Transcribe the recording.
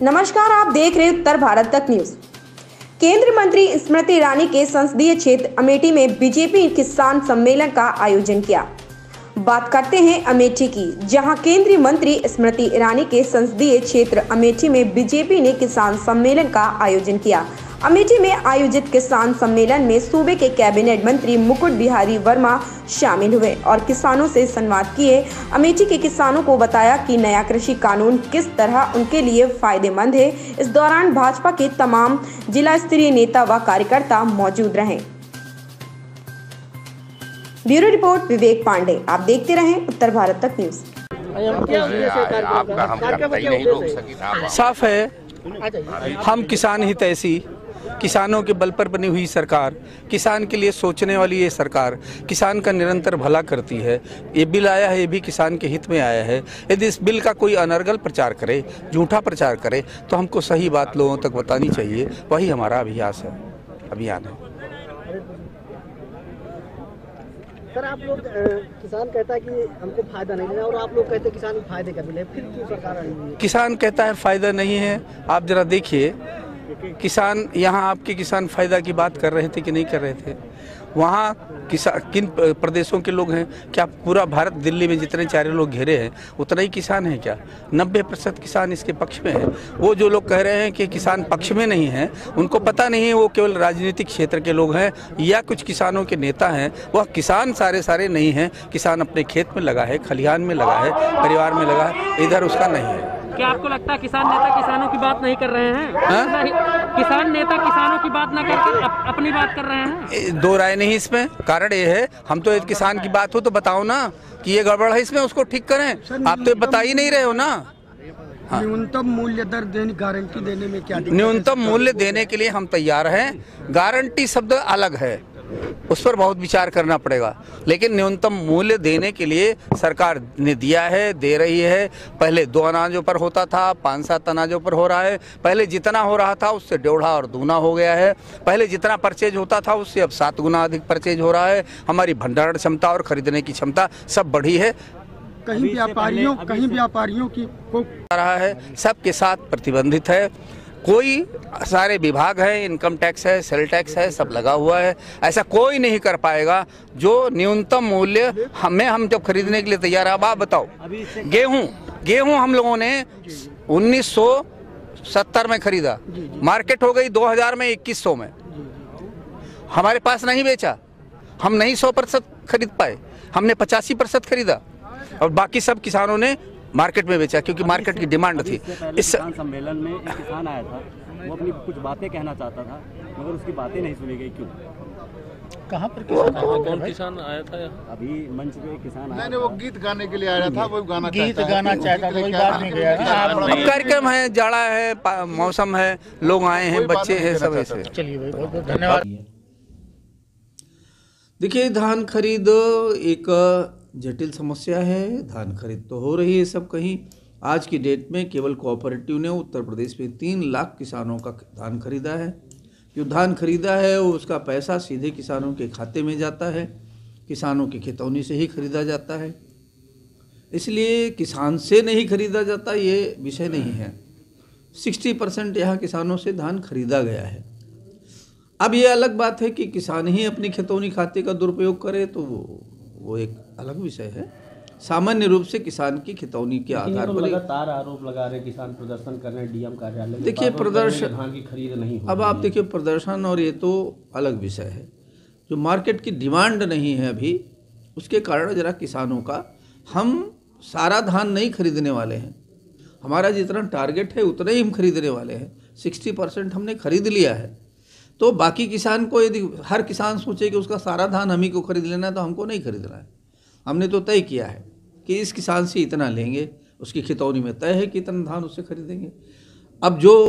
नमस्कार, आप देख रहे उत्तर भारत तक न्यूज। केंद्रीय मंत्री स्मृति ईरानी के संसदीय क्षेत्र अमेठी में बीजेपी किसान सम्मेलन का आयोजन किया। बात करते हैं अमेठी की, जहां केंद्रीय मंत्री स्मृति ईरानी के संसदीय क्षेत्र अमेठी में बीजेपी ने किसान सम्मेलन का आयोजन किया। अमेठी में आयोजित किसान सम्मेलन में सूबे के कैबिनेट मंत्री मुकुट बिहारी वर्मा शामिल हुए और किसानों से संवाद किए। अमेठी के किसानों को बताया कि नया कृषि कानून किस तरह उनके लिए फायदेमंद है। इस दौरान भाजपा के तमाम जिला स्तरीय नेता व कार्यकर्ता मौजूद रहे। ब्यूरो रिपोर्ट विवेक पांडे। आप देखते रहें उत्तर भारत तक न्यूज। साफ है, हम किसान हितैषी, किसानों के बल पर बनी हुई सरकार, किसान के लिए सोचने वाली ये सरकार किसान का निरंतर भला करती है। ये बिल आया है, ये भी किसान के हित में आया है। यदि इस बिल का कोई अनर्गल प्रचार करे, झूठा प्रचार करे, तो हमको सही बात लोगों तक बतानी चाहिए। वही हमारा अभियान है। सर, आप लोग किसान कहता है कि हमको फायदा नहीं है और आप लोग कहते हैं किसान को फायदे का बिल है, फिर क्यों सरकार आई है? किसान कहता है फायदा नहीं है। आप जरा देखिए, किसान यहाँ आपके किसान फायदा की बात कर रहे थे कि नहीं कर रहे थे? वहाँ किन प्रदेशों के लोग हैं? क्या पूरा भारत, दिल्ली में जितने चारे लोग घेरे हैं उतना ही किसान है क्या? 90% किसान इसके पक्ष में है। वो जो लोग कह रहे हैं कि किसान पक्ष में नहीं है, उनको पता नहीं है वो केवल राजनीतिक क्षेत्र के लोग हैं या कुछ किसानों के नेता हैं। वह किसान सारे नहीं हैं। किसान अपने खेत में लगा है, खलिहान में लगा है, परिवार में लगा है, इधर उसका नहीं है। क्या आपको लगता है किसान नेता किसानों की बात नहीं कर रहे हैं? किसान नेता किसानों की बात न करके अपनी बात कर रहे हैं? दो राय नहीं इसमें। कारण ये है, हम तो एक किसान की बात हो तो बताओ ना कि ये गड़बड़ है इसमें, उसको ठीक करें। आप तो बता ही नहीं रहे हो ना। हाँ। न्यूनतम मूल्य दर देने, गारंटी देने में क्या? न्यूनतम मूल्य देने के लिए हम तैयार हैं। गारंटी शब्द अलग है, उस पर बहुत विचार करना पड़ेगा, लेकिन न्यूनतम मूल्य देने के लिए सरकार ने दिया है, दे रही है। पहले 2 अनाजों पर होता था, 5-7 अनाजों पर हो रहा है। पहले जितना हो रहा था उससे 1.5 और दूना हो गया है। पहले जितना परचेज होता था उससे अब 7 गुना अधिक परचेज हो रहा है। हमारी भंडारण क्षमता और खरीदने की क्षमता सब बढ़ी है। कहीं व्यापारियों की रहा है, सबके साथ प्रतिबंधित है। कोई सारे विभाग है, इनकम टैक्स है, सेल टैक्स है, सब लगा हुआ है। ऐसा कोई नहीं कर पाएगा जो न्यूनतम मूल्य हम जब खरीदने के लिए तैयार है। अब आप बताओ, गेहूं हम लोगों ने 1970 में खरीदा, मार्केट हो गई 2000 में 2100 में। हमारे पास नहीं बेचा, हम नहीं 100% खरीद पाए, हमने 85% खरीदा और बाकी सब किसानों ने मार्केट में बेचा, क्योंकि मार्केट की डिमांड थी। इस सम्मेलन में एक किसान आया था, वो अपनी कुछ बातें कहना चाहता था, मगर उसकी बातें नहीं सुनी गई। क्यों? कहाँ पर किसान आया? कौन किसान आया था? अभी मंच पे एक किसान आया। नहीं, वो गीत गाने के लिए आया था, वो गाना चाहता कोई बात नहीं गया। कार्यक्रम है, जाड़ा है, मौसम है, लोग आए हैं, बच्चे हैं, सब ऐसे। चलिए भाई, बहुत बहुत धन्यवाद। देखिए, धान खरीद एक जटिल समस्या है। धान खरीद तो हो रही है सब कहीं। आज की डेट में केवल कोऑपरेटिव ने उत्तर प्रदेश में 3 लाख किसानों का धान खरीदा है। जो धान खरीदा है उसका पैसा सीधे किसानों के खाते में जाता है, किसानों की खितौनी से ही खरीदा जाता है। इसलिए किसान से नहीं खरीदा जाता, ये विषय नहीं है। 60% यहाँ किसानों से धान खरीदा गया है। अब ये अलग बात है कि किसान ही अपनी खितौनी खाते का दुरुपयोग करे, तो वो एक अलग विषय है। सामान्य रूप से किसान की खितौनी के आधार पर लगातार आरोप लगा रहे, किसान प्रदर्शन कर रहे हैं डीएम कार्यालय में। देखिए, प्रदर्शन, धान की खरीद नहीं हो। अब आप देखिए, प्रदर्शन और ये तो अलग विषय है। जो मार्केट की डिमांड नहीं है अभी, उसके कारण जरा किसानों का, हम सारा धान नहीं खरीदने वाले हैं। हमारा जितना टारगेट है उतना ही हम खरीदने वाले हैं। 60% हमने खरीद लिया है। तो बाकी किसान को, यदि हर किसान सोचे कि उसका सारा धान हम ही को खरीद लेना है, तो हमको नहीं खरीदना है। हमने तो तय किया है कि इस किसान से इतना लेंगे, उसकी खितौनी में तय है कि इतना धान उससे खरीदेंगे। अब जो